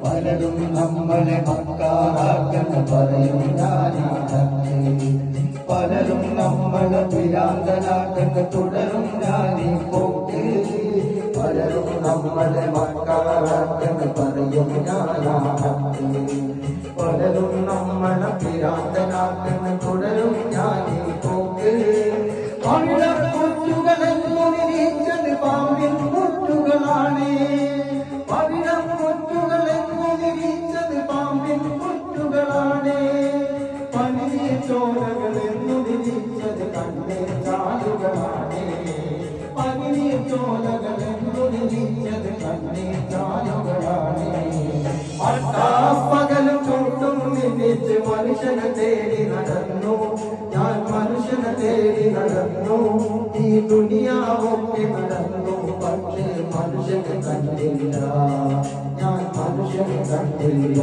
പലരും നമ്മളെ മക്കാറാക്കെന്ന് പറയും ഞാനീ പലരും നമ്മളെ ഭ്രാന്തനാക്കെന്ന് തുടരും ഞാനീ പോക്ക് പലരും നമ്മളെ മക്കാറാക്കെന്ന് പറയും ഞാനീ പലരും നമ്മളെ ഭ്രാന്തനാക്കെന്ന് തുടരും ഞാനീ പോക്ക് പവിഴക്കുറ്റുകളെന്നു നിരീച്ചത് പാമ്പിൻ കുറ്റുകളാണ് പവിഴക്കുറ്റുകളെന്നു നിരീച്ചത് പാമ്പിൻ കുറ്റുകളാണ് പനിയ ചോലകളെന്നു നിരീച്ചത് കണ്ണേ ചാലുകളാണ് പനിയ ചോലകളെന്നു നിരീച്ചത് കണ്ണേ ചാലുകളാണ് പകലും കൂട്ടും നിന്നിച്ച് മനുഷ്യനെ തേടി നടന്നു ഞാൻ മനുഷ്യനെ തേടി നടന്നു ഈ ദുനിയാവൊക്കെ നടന്നു പക്ഷേ മനുഷ്യനെ കണ്ടില്ല ഞാൻ മനുഷ്യനെ കണ്ടില്ല